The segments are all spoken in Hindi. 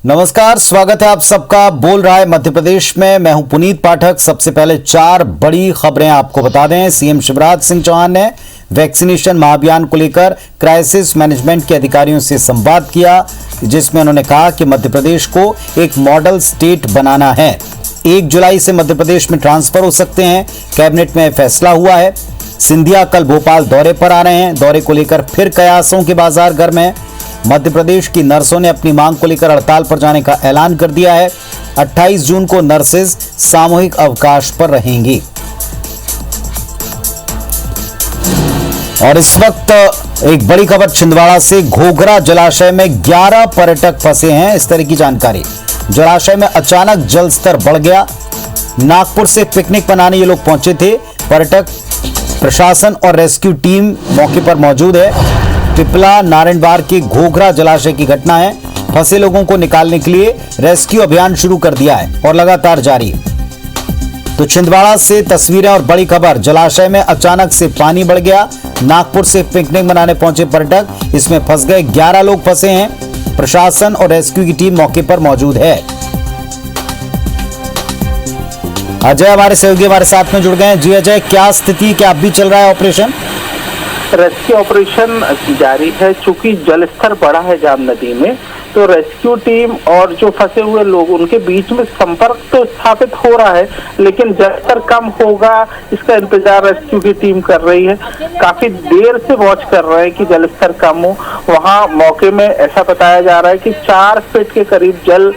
नमस्कार, स्वागत है आप सबका। बोल रहा है मध्य प्रदेश में, मैं हूं पुनीत पाठक। सबसे पहले 4 बड़ी खबरें आपको बता दें। सीएम शिवराज सिंह चौहान ने वैक्सीनेशन महाअभियान को लेकर क्राइसिस मैनेजमेंट के अधिकारियों से संवाद किया, जिसमें उन्होंने कहा कि मध्य प्रदेश को एक मॉडल स्टेट बनाना है। 1 जुलाई से मध्य प्रदेश में ट्रांसफर हो सकते हैं, कैबिनेट में फैसला हुआ है। सिंधिया कल भोपाल दौरे पर आ रहे हैं। दौरे को लेकर फिर कयासों के बाजार गर्म है। मध्य प्रदेश की नर्सों ने अपनी मांग को लेकर हड़ताल पर जाने का ऐलान कर दिया है। 28 जून को नर्सेज सामूहिक अवकाश पर रहेंगी। और इस वक्त एक बड़ी खबर छिंदवाड़ा से। घोघरा जलाशय में 11 पर्यटक फंसे हैं, इस तरह की जानकारी। जलाशय में अचानक जल स्तर बढ़ गया। नागपुर से पिकनिक मनाने ये लोग पहुंचे थे। पर्यटक, प्रशासन और रेस्क्यू टीम मौके पर मौजूद है। पिपला नारायणवार के घोघरा जलाशय की घटना है। फंसे लोगों को निकालने के लिए रेस्क्यू अभियान शुरू कर दिया है और लगातार जारी। तो छिंदवाड़ा से तस्वीरें और बड़ी खबर। जलाशय में अचानक से पानी बढ़ गया। नागपुर से पिकनिक मनाने पहुंचे पर्यटक इसमें फंस गए। 11 लोग फंसे हैं। प्रशासन और रेस्क्यू की टीम मौके पर मौजूद है। अजय हमारे सहयोगी हमारे साथ में जुड़ गए हैं। जी अजय, क्या स्थिति, क्या अब भी चल रहा है ऑपरेशन? रेस्क्यू ऑपरेशन जारी है। चूंकि जल स्तर बढ़ा है जाम नदी में, तो रेस्क्यू टीम और जो फंसे हुए लोग उनके बीच में संपर्क तो स्थापित हो रहा है, लेकिन जल स्तर कम होगा इसका इंतजार रेस्क्यू की टीम कर रही है। काफी देर से वॉच कर रहे हैं कि जल स्तर कम हो। वहां मौके में ऐसा बताया जा रहा है कि 4 फीट के करीब जल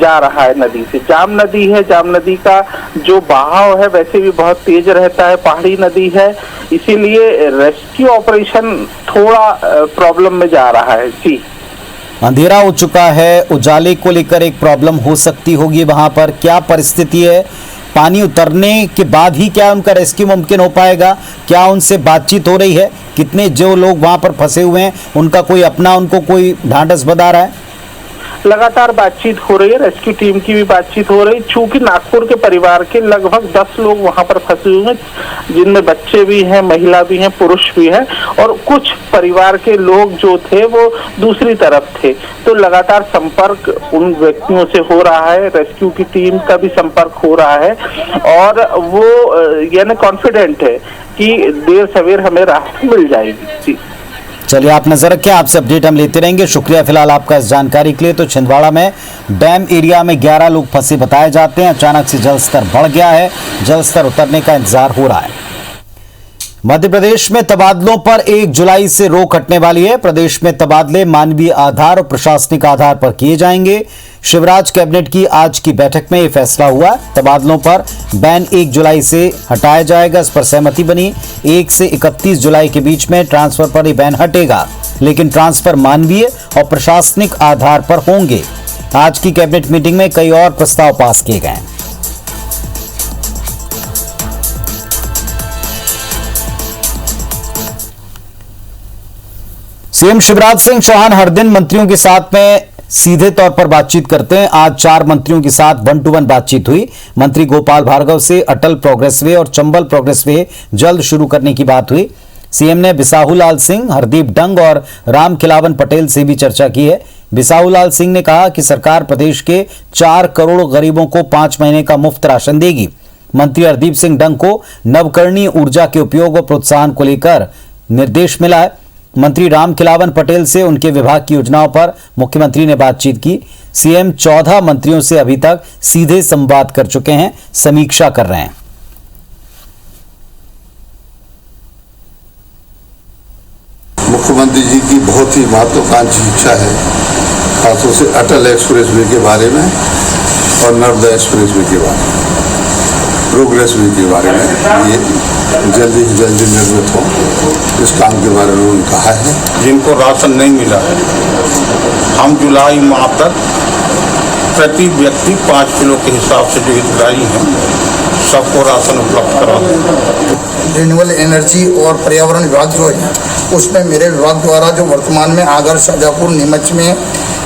जा रहा है नदी से। जाम नदी है, जाम नदी का जो बहाव है वैसे भी बहुत तेज रहता है, पहाड़ी नदी है, इसीलिए रेस्क्यू ऑपरेशन थोड़ा प्रॉब्लम में जा रहा है। जी, अंधेरा हो चुका है, उजाले को लेकर एक प्रॉब्लम हो सकती होगी। वहां पर क्या परिस्थिति है? पानी उतरने के बाद ही क्या उनका रेस्क्यू मुमकिन हो पाएगा? क्या उनसे बातचीत हो रही है? कितने जो लोग वहां पर फंसे हुए हैं उनका कोई अपना, उनको कोई ढांढस बता रहा है? लगातार बातचीत हो रही है, रेस्क्यू टीम की भी बातचीत हो रही। चूंकि नागपुर के परिवार के लगभग 10 लोग वहां पर फंसे हुए हैं, जिनमें बच्चे भी हैं, महिला भी हैं, पुरुष भी हैं, और कुछ परिवार के लोग जो थे वो दूसरी तरफ थे। तो लगातार संपर्क उन व्यक्तियों से हो रहा है, रेस्क्यू की टीम का भी संपर्क हो रहा है, और वो यानी कॉन्फिडेंट है कि देर सवेर हमें राहत मिल जाएगी। चलिए, आप नजर रखें, आपसे अपडेट हम लेते रहेंगे। शुक्रिया फिलहाल आपका इस जानकारी के लिए। तो छिंदवाड़ा में डैम एरिया में 11 लोग फंसे बताए जाते हैं। अचानक से जल स्तर बढ़ गया है, जल स्तर उतरने का इंतजार हो रहा है। मध्य प्रदेश में तबादलों पर 1 जुलाई से रोक हटने वाली है। प्रदेश में तबादले मानवीय आधार और प्रशासनिक आधार पर किए जाएंगे। शिवराज कैबिनेट की आज की बैठक में यह फैसला हुआ। तबादलों पर बैन 1 जुलाई से हटाया जाएगा, इस पर सहमति बनी। 1 से 31 जुलाई के बीच में ट्रांसफर पर यह बैन हटेगा, लेकिन ट्रांसफर मानवीय और प्रशासनिक आधार पर होंगे। आज की कैबिनेट मीटिंग में कई और प्रस्ताव पास किए गए। सीएम शिवराज सिंह चौहान हर दिन मंत्रियों के साथ में सीधे तौर पर बातचीत करते हैं। आज 4 मंत्रियों के साथ 1-to-1 बातचीत हुई। मंत्री गोपाल भार्गव से अटल प्रोग्रेस वे और चंबल प्रोग्रेस वे जल्द शुरू करने की बात हुई। सीएम ने बिसाहूलाल सिंह, हरदीप डंग और रामखिलावन पटेल से भी चर्चा की है। बिसाहूलाल सिंह ने कहा कि सरकार प्रदेश के 4 करोड़ गरीबों को 5 महीने का मुफ्त राशन देगी। मंत्री हरदीप सिंह डंग को नवकरणीय ऊर्जा के उपयोग और प्रोत्साहन को लेकर निर्देश मिला है। मंत्री रामखिलावन पटेल से उनके विभाग की योजनाओं पर मुख्यमंत्री ने बातचीत की। सीएम 14 मंत्रियों से अभी तक सीधे संवाद कर चुके हैं, समीक्षा कर रहे हैं। मुख्यमंत्री जी की बहुत ही महत्वाकांक्षी इच्छा है, खासतौर से अटल एक्सप्रेस वे के बारे में और नर्मदा एक्सप्रेस वे के बारे में, प्रोग्रेस वे के बारे में, ये जल्दी से जल्दी निर्मित हो, इस काम के बारे में उन्होंने कहा है। जिनको राशन नहीं मिला है, हम जुलाई माह तक प्रति व्यक्ति 5 किलो के हिसाब से जो हितग्राही हैं सबको राशन उपलब्ध करा दें। रिन्यूएबल एनर्जी और पर्यावरण विभाग जो है उसमें मेरे विभाग द्वारा जो वर्तमान में आगर, शाजापुर, नीमच में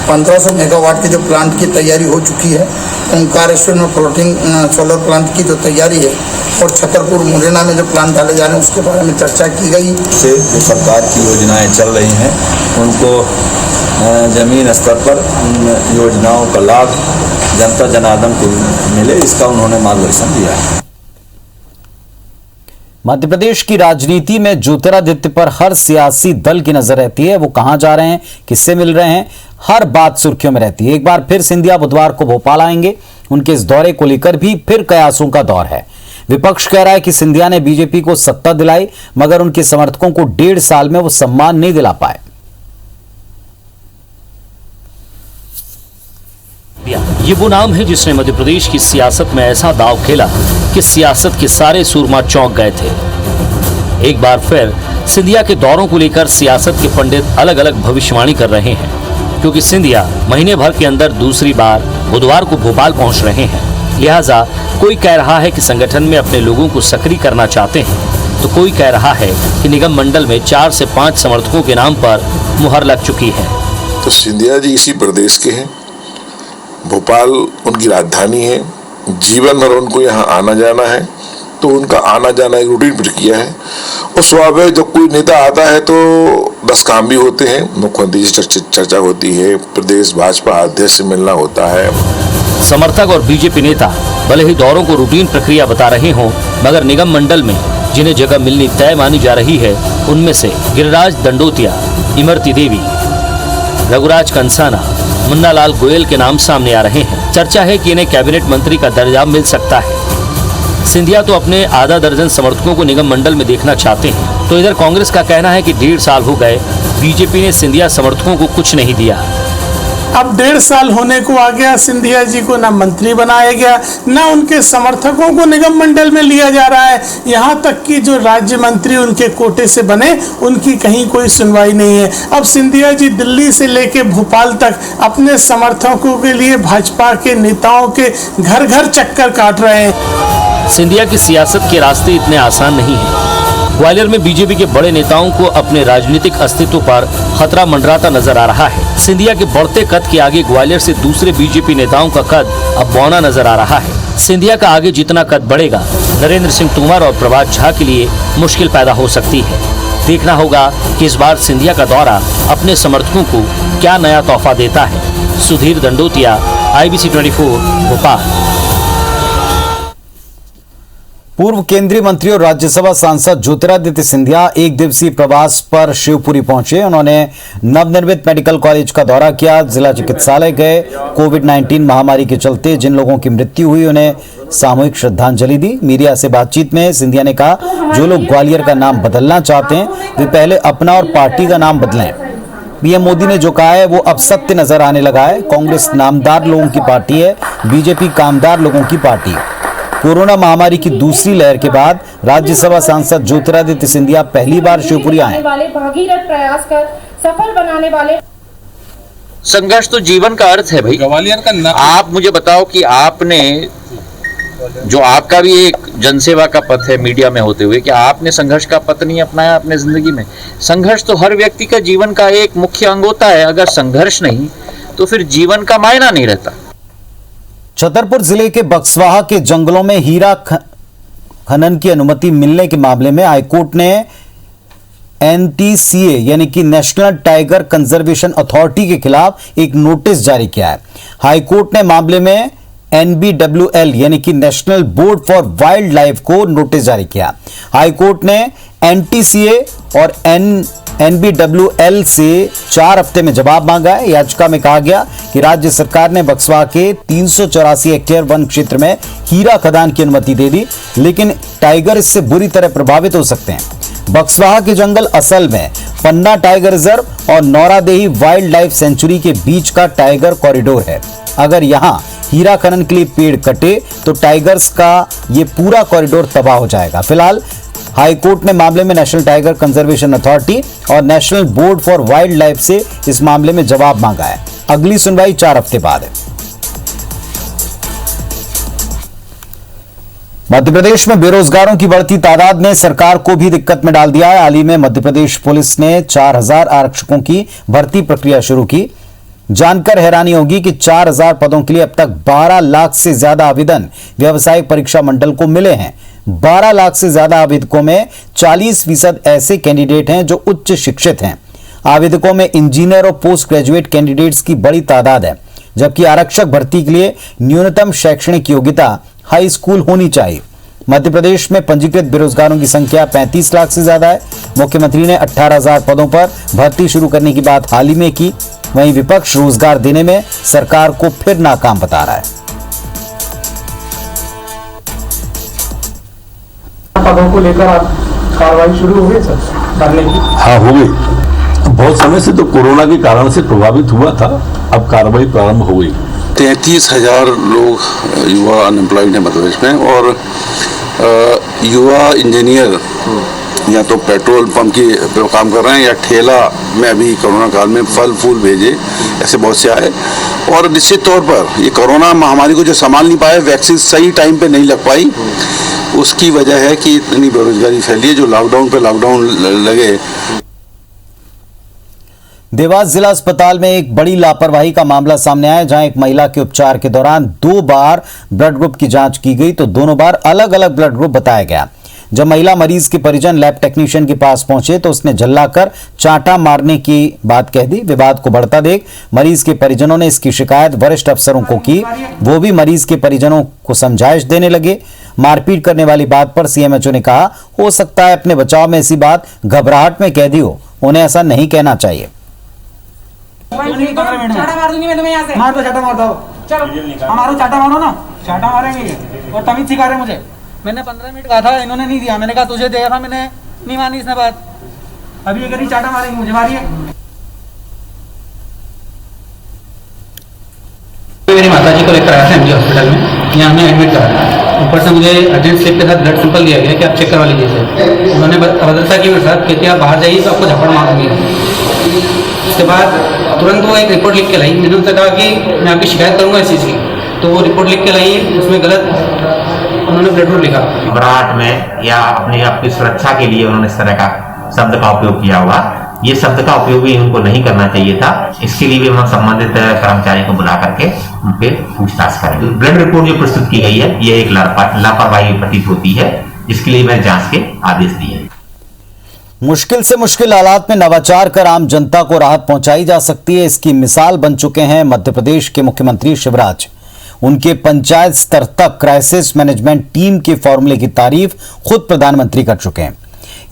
1500 मेगावाट की जो प्लांट की तैयारी हो चुकी है, ओंकारेश्वर में फ्लोटिंग सोलर प्लांट की जो तैयारी है, और छतरपुर मुरैना में जो प्लांट डाले जा रहे हैं उसके बारे में चर्चा की गई। से जो सरकार की योजनाएं चल रही हैं उनको जमीन स्तर पर उन योजनाओं का लाभ जनता जनार्दन को मिले, इसका उन्होंने मार्गदर्शन दिया है। मध्य प्रदेश की राजनीति में ज्योतिरादित्य पर हर सियासी दल की नजर रहती है। वो कहां जा रहे हैं, किससे मिल रहे हैं, हर बात सुर्खियों में रहती है। एक बार फिर सिंधिया बुधवार को भोपाल आएंगे। उनके इस दौरे को लेकर भी फिर कयासों का दौर है। विपक्ष कह रहा है कि सिंधिया ने बीजेपी को सत्ता दिलाई, मगर उनके समर्थकों को 1.5 साल में वो सम्मान नहीं दिला पाए। ये वो नाम है जिसने मध्य प्रदेश की सियासत में ऐसा दांव खेला कि सियासत के सारे सूरमा चौंक गए थे। एक बार फिर सिंधिया के दौरों को लेकर सियासत के पंडित अलग अलग भविष्यवाणी कर रहे हैं, क्योंकि सिंधिया महीने भर के अंदर दूसरी बार बुधवार को भोपाल पहुंच रहे हैं। लिहाजा कोई कह रहा है कि संगठन में अपने लोगों को सक्रिय करना चाहते हैं, तो कोई कह रहा है कि निगम मंडल में 4 से 5 समर्थकों के नाम पर मुहर लग चुकी है। तो सिंधिया जी इसी प्रदेश के हैं, भोपाल उनकी राजधानी है, जीवन भर उनको यहाँ आना जाना है, तो उनका आना जाना एक रूटीन प्रक्रिया है। और स्वाभाविक जब कोई नेता आता है तो 10 काम भी होते हैं, मुख्यमंत्री से चर्चा होती है, प्रदेश भाजपा अध्यक्ष से मिलना होता है। समर्थक और बीजेपी नेता भले ही दौरों को रूटीन प्रक्रिया बता रहे हों, मगर निगम मंडल में जिन्हें जगह मिलनी तय मानी जा रही है, उनमें से गिरिराज दंडोतिया, इमरती देवी, रघुराज कंसाना, मुन्ना लाल गोयल के नाम सामने आ रहे हैं। चर्चा है कि इन्हें कैबिनेट मंत्री का दर्जा मिल सकता है। सिंधिया तो अपने आधा दर्जन समर्थकों को निगम मंडल में देखना चाहते हैं, तो इधर कांग्रेस का कहना है कि 1.5 साल हो गए, बीजेपी ने सिंधिया समर्थकों को कुछ नहीं दिया। अब 1.5 साल होने को आ गया, सिंधिया जी को ना मंत्री बनाया गया, ना उनके समर्थकों को निगम मंडल में लिया जा रहा है। यहाँ तक कि जो राज्य मंत्री उनके कोटे से बने, उनकी कहीं कोई सुनवाई नहीं है। अब सिंधिया जी दिल्ली से लेके भोपाल तक अपने समर्थकों के लिए भाजपा के नेताओं के घर घर चक्कर काट रहे हैं। सिंधिया की सियासत के रास्ते इतने आसान नहीं है। ग्वालियर में बीजेपी के बड़े नेताओं को अपने राजनीतिक अस्तित्व पर खतरा मंडराता नजर आ रहा है। सिंधिया के बढ़ते कद के आगे ग्वालियर से दूसरे बीजेपी नेताओं का कद अब बौना नजर आ रहा है। सिंधिया का आगे जितना कद बढ़ेगा, नरेंद्र सिंह तोमर और प्रभात झा के लिए मुश्किल पैदा हो सकती है। देखना होगा कि इस बार सिंधिया का दौरा अपने समर्थकों को क्या नया तोहफा देता है। सुधीर दंडोतिया, IBC 24, भोपाल। पूर्व केंद्रीय मंत्री और राज्यसभा सांसद ज्योतिरादित्य सिंधिया 1 दिवसीय प्रवास पर शिवपुरी पहुंचे। उन्होंने नवनिर्मित मेडिकल कॉलेज का दौरा किया, जिला चिकित्सालय गए। कोविड-19 महामारी के चलते जिन लोगों की मृत्यु हुई उन्हें सामूहिक श्रद्धांजलि दी। मीडिया से बातचीत में सिंधिया ने कहा, जो लोग ग्वालियर का नाम बदलना चाहते हैं वे पहले अपना और पार्टी का नाम बदलें। पीएम मोदी ने जो कहा है वो अब सत्य नजर आने लगा है। कांग्रेस नामदार लोगों की पार्टी है, बीजेपी कामदार लोगों की पार्टी। कोरोना महामारी की दूसरी लहर के बाद राज्यसभा सांसद ज्योतिरादित्य सिंधिया पहली बार शिवपुरी आए। भागीरथ प्रयास कर सफल बनाने वाले संघर्ष तो जीवन का अर्थ है भाई। ग्वालियर का आप मुझे बताओ कि आपने, जो आपका भी एक जनसेवा का पथ है मीडिया में होते हुए, क्या आपने संघर्ष का पथ नहीं अपनाया अपने जिंदगी में? संघर्ष तो हर व्यक्ति का जीवन का एक मुख्य अंग होता है। अगर संघर्ष नहीं तो फिर जीवन का मायना नहीं रहता। छतरपुर जिले के बक्सवाहा के जंगलों में हीरा खनन की अनुमति मिलने के मामले में हाईकोर्ट ने NTCA यानी कि नेशनल टाइगर कंजर्वेशन अथॉरिटी के खिलाफ एक नोटिस जारी किया है। हाईकोर्ट ने मामले में NBWL यानी कि national board for wild life को नोटिस जारी किया। हाईकोर्ट ने NTCA और NBWL से 4 हफ्ते में जवाब मांगा है। याचिका में कहा गया कि राज्य सरकार ने बक्सवा के 384 हेक्टेयर वन क्षेत्र में हीरा खदान की अनुमति दे दी, लेकिन टाइगर इससे बुरी तरह प्रभावित हो सकते हैं। बक्सवाहा के जंगल असल में पन्ना टाइगर रिजर्व और नौरादेही वाइल्ड लाइफ सेंचुरी के बीच का टाइगर कॉरिडोर है। अगर यहां हीरा खनन के लिए पेड़ कटे तो टाइगर्स का ये पूरा कॉरिडोर तबाह हो जाएगा। फिलहाल हाईकोर्ट ने मामले में नेशनल टाइगर कंजर्वेशन अथॉरिटी और national board for wild life से इस मामले में जवाब मांगा है। अगली सुनवाई 4 हफ्ते बाद है। मध्य प्रदेश में बेरोजगारों की बढ़ती तादाद ने सरकार को भी दिक्कत में डाल दिया है। हाल ही में मध्य प्रदेश पुलिस ने 4000 आरक्षकों की भर्ती प्रक्रिया शुरू की। जानकर हैरानी होगी कि 4000 पदों के लिए अब तक 12 लाख से ज्यादा आवेदन व्यावसायिक परीक्षा मंडल को मिले हैं। 12 लाख से ज्यादा आवेदकों में 40% ऐसे कैंडिडेट हैं जो उच्च शिक्षित हैं। आवेदकों में इंजीनियर और पोस्ट ग्रेजुएट कैंडिडेट्स की बड़ी तादाद है, जबकि आरक्षक भर्ती के लिए न्यूनतम शैक्षणिक योग्यता हाई स्कूल होनी चाहिए। मध्य प्रदेश में पंजीकृत बेरोजगारों की संख्या 35 लाख से ज्यादा है। मुख्यमंत्री ने 18,000 पदों पर भर्ती शुरू करने की बात हाल ही में की। वहीं विपक्ष रोजगार देने में सरकार को फिर नाकाम बता रहा है। पदों को लेकर आप कार्रवाई शुरू हो गई सर भरने की? हाँ, हो गई। बहुत समय से तो कोरोना के कारण से प्रभावित हुआ था, अब कार्रवाई प्रारंभ हो गई। 33,000 लोग युवा अनएम्प्लॉयड हैं मध्य प्रदेश में, और युवा इंजीनियर या तो पेट्रोल पंप की काम कर रहे हैं या ठेला में अभी कोरोना काल में फल फूल भेजे, ऐसे बहुत से आए। और निश्चित तौर पर ये कोरोना महामारी को जो संभाल नहीं पाए, वैक्सीन सही टाइम पे नहीं लग पाई, उसकी वजह है कि इतनी बेरोजगारी फैली है। जो लॉकडाउन पे लॉकडाउन लगे। देवास जिला अस्पताल में एक बड़ी लापरवाही का मामला सामने आया, जहां एक महिला के उपचार के दौरान 2 बार ब्लड ग्रुप की जांच की गई तो दोनों बार अलग अलग ब्लड ग्रुप बताया गया। जब महिला मरीज के परिजन लैब टेक्नीशियन के पास पहुंचे तो उसने झल्लाकर चांटा मारने की बात कह दी। विवाद को बढ़ता देख मरीज के परिजनों ने इसकी शिकायत वरिष्ठ अफसरों को की। वो भी मरीज के परिजनों को समझाइश देने लगे। मारपीट करने वाली बात पर सीएमएचओ ने कहा, हो सकता है अपने बचाव में ऐसी बात घबराहट में कह दी हो, उन्हें ऐसा नहीं कहना चाहिए। चाटा मार दूंगी मैं तुम्हें यहाँ से। मार दो, चाटा मार दो। चलो हमारा चाटा मारो ना, चाटा मारेंगे और तमीज सिखा रहे मुझे। मैंने 15 मिनट कहा था, इन्होंने नहीं दिया। मैंने कहा तुझे दे रहा, मैंने नहीं मानी इसने बात। अभी अगर चाटा मारेंगे मुझे, मारिए। मेरी माता जी को लेकर आया था एमजी हॉस्पिटल में, यहाँ हमने एडमिट करा। ऊपर से मुझे अर्जेंट स्लिप के साथ ब्लड सैंपल दिया गया कि आप चेक करवा लीजिए। उन्होंने भद्रता की मेरे साथ कहते आप बाहर जाइए तो आपको झपड़ मारूंगी। उसके बाद तुरंत वो एक रिपोर्ट लिख के लाई। मैंने उनसे कहा कि मैं आपकी शिकायत करूंगा इस चीज़ की, तो वो रिपोर्ट लिख के लाई, उसमें गलत उन्होंने ब्लड ग्रुप लिखा। घबराहट में या अपनी आपकी सुरक्षा के लिए उन्होंने इस तरह का शब्द का उपयोग किया होगा। ये शब्द का उपयोग भी उनको नहीं करना चाहिए था। इसके लिए भी हम संबंधित कर्मचारी को बुला करके उनके पूछताछ करेंगे। ब्लड रिपोर्ट जो प्रस्तुत की गई है ये एक लापरवाही प्रतीत होती है, जिसके लिए मैंने जांच के आदेश दिए। मुश्किल से मुश्किल हालात में नवाचार कर आम जनता को राहत पहुंचाई जा सकती है, इसकी मिसाल बन चुके हैं मध्य प्रदेश के मुख्यमंत्री शिवराज। उनके पंचायत स्तर तक क्राइसिस मैनेजमेंट टीम के फॉर्मूले की तारीफ खुद प्रधानमंत्री कर चुके हैं।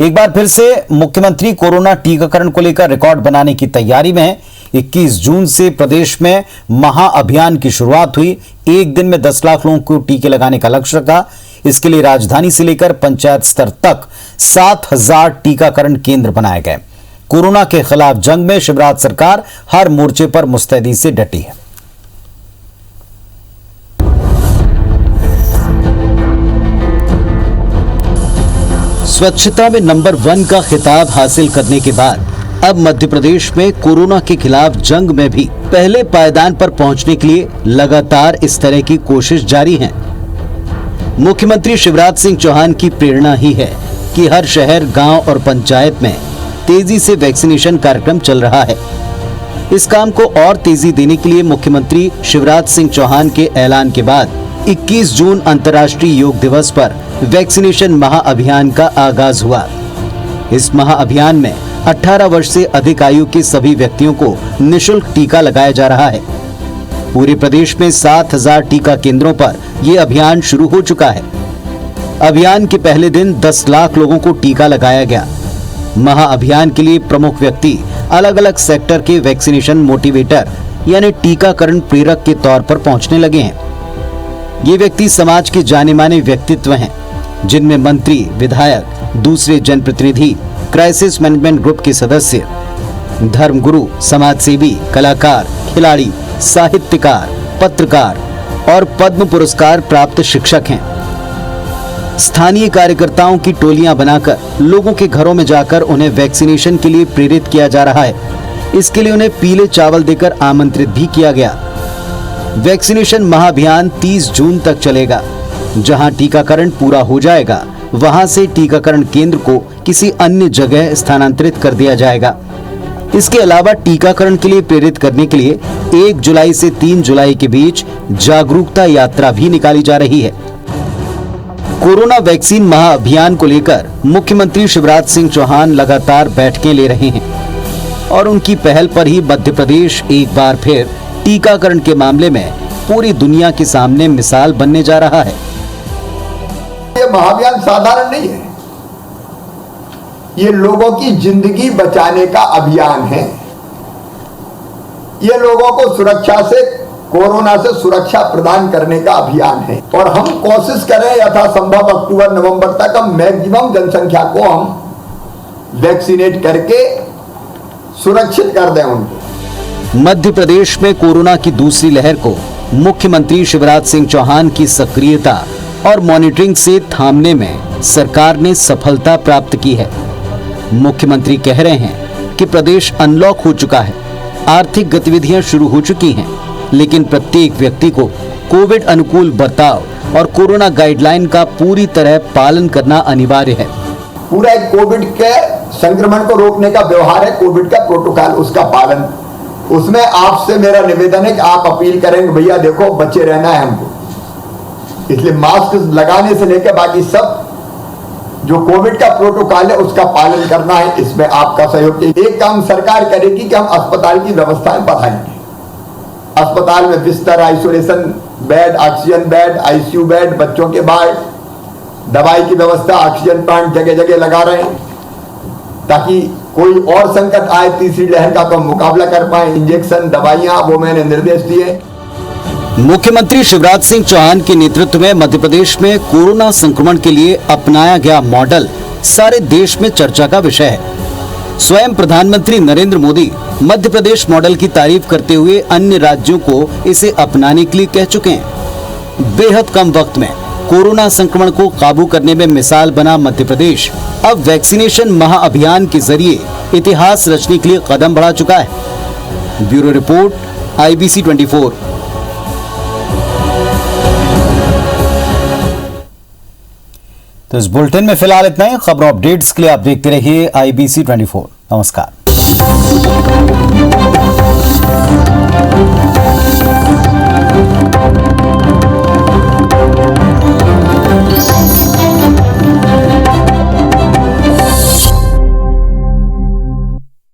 एक बार फिर से मुख्यमंत्री कोरोना टीकाकरण को लेकर रिकॉर्ड बनाने की तैयारी में हैं। 21 जून से प्रदेश में महाअभियान की शुरुआत हुई। एक दिन में 10 लाख लोगों को टीके लगाने का लक्ष्य रखा। इसके लिए राजधानी से लेकर पंचायत स्तर तक 7,000 टीकाकरण केंद्र बनाए गए। कोरोना के खिलाफ जंग में शिवराज सरकार हर मोर्चे पर मुस्तैदी से डटी है। स्वच्छता में नंबर 1 का खिताब हासिल करने के बाद अब मध्य प्रदेश में कोरोना के खिलाफ जंग में भी पहले पायदान पर पहुंचने के लिए लगातार इस तरह की कोशिश जारी है। मुख्यमंत्री शिवराज सिंह चौहान की प्रेरणा ही है कि हर शहर, गांव और पंचायत में तेजी से वैक्सीनेशन कार्यक्रम चल रहा है। इस काम को और तेजी देने के लिए मुख्यमंत्री शिवराज सिंह चौहान के ऐलान के बाद 21 जून अंतर्राष्ट्रीय योग दिवस पर वैक्सीनेशन महाअभियान का आगाज हुआ। इस महाअभियान में 18 वर्ष से अधिक आयु के सभी व्यक्तियों को निःशुल्क टीका लगाया जा रहा है। पूरे प्रदेश में 7,000 टीका केंद्रों पर यह अभियान शुरू हो चुका है। अभियान के पहले दिन 10 लाख लोगों को टीका लगाया गया। महाअभियान के लिए प्रमुख व्यक्ति अलग अलग सेक्टर के वैक्सीनेशन मोटिवेटर यानी टीकाकरण प्रेरक के तौर पर पहुंचने लगे हैं। ये व्यक्ति समाज के जाने माने व्यक्तित्व हैं, जिनमें मंत्री, विधायक, दूसरे जनप्रतिनिधि, क्राइसिस मैनेजमेंट ग्रुप के सदस्य, धर्मगुरु, समाजसेवी, कलाकार, खिलाड़ी, साहित्यकार, पत्रकार और पद्म पुरस्कार प्राप्त शिक्षक हैं। स्थानीय कार्यकर्ताओं की टोलियां बनाकर लोगों के घरों में जाकर उन्हें वैक्सीनेशन के लिए प्रेरित किया जा रहा है। इसके लिए उन्हें पीले चावल देकर आमंत्रित भी किया गया। वैक्सीनेशन महाअभियान 30 जून तक चलेगा। जहां टीकाकरण पूरा हो जाएगा, वहां से टीकाकरण केंद्र को किसी अन्य जगह स्थानांतरित कर दिया जाएगा। इसके अलावा टीकाकरण के लिए प्रेरित करने के लिए 1 जुलाई से 3 जुलाई के बीच जागरूकता यात्रा भी निकाली जा रही है। कोरोना वैक्सीन महाअभियान को लेकर मुख्यमंत्री शिवराज सिंह चौहान लगातार बैठकें ले रहे हैं और उनकी पहल पर ही मध्य प्रदेश एक बार फिर टीकाकरण के मामले में पूरी दुनिया के सामने मिसाल बनने जा रहा है। ये महाअभियान साधारण नहीं है, ये लोगों की जिंदगी बचाने का अभियान है। ये लोगों को सुरक्षा से, कोरोना से सुरक्षा प्रदान करने का अभियान है और हम कोशिश करें यथासंभव अक्टूबर नवंबर तक हम मैक्सिमम जनसंख्या को हम वैक्सीनेट करके सुरक्षित कर दें उनको। मध्य प्रदेश में कोरोना की दूसरी लहर को मुख्यमंत्री शिवराज सिंह चौहान की सक्रियता और मॉनिटरिंग से थामने में सरकार ने सफलता प्राप्त की है। मुख्यमंत्री कह रहे हैं कि प्रदेश अनलॉक हो चुका है, आर्थिक गतिविधियां शुरू हो चुकी हैं, लेकिन प्रत्येक व्यक्ति को कोविड अनुकूल बर्ताव और कोरोना गाइडलाइन का पूरी तरह पालन करना अनिवार्य है। पूरा एक कोविड के संक्रमण को रोकने का व्यवहार है, कोविड का प्रोटोकॉल, उसका पालन। उसमें आपसे मेरा निवेदन है कि आप अपील करेंगे भैया देखो बचे रहना है हमको, इसलिए मास्क लगाने से लेकर बाकी सब जो कोविड का प्रोटोकॉल है उसका पालन करना है। इसमें आपका सहयोग। एक काम सरकार करेगी कि हम अस्पताल की व्यवस्थाएं बढ़ाएंगे। अस्पताल में बिस्तर, isolation bed, oxygen bed, ICU bed, बच्चों के वार्ड, दवाई की व्यवस्था, ऑक्सीजन प्लांट जगह जगह लगा रहे हैं ताकि कोई और संकट आए तीसरी लहर का तो हम मुकाबला कर पाए। इंजेक्शन, दवाइयां, वो मैंने निर्देश दिए। मुख्यमंत्री शिवराज सिंह चौहान के नेतृत्व में मध्य प्रदेश में कोरोना संक्रमण के लिए अपनाया गया मॉडल सारे देश में चर्चा का विषय है। स्वयं प्रधानमंत्री नरेंद्र मोदी मध्य प्रदेश मॉडल की तारीफ करते हुए अन्य राज्यों को इसे अपनाने के लिए कह चुके हैं। बेहद कम वक्त में कोरोना संक्रमण को काबू करने में मिसाल बना मध्य प्रदेश अब वैक्सीनेशन महाअभियान के जरिए इतिहास रचने के लिए कदम बढ़ा चुका है। Bureau report, IBC 24। तो इस बुलेटिन में फिलहाल इतना ही। खबरों अपडेट्स के लिए आप देखते रहिए IBC 24। नमस्कार।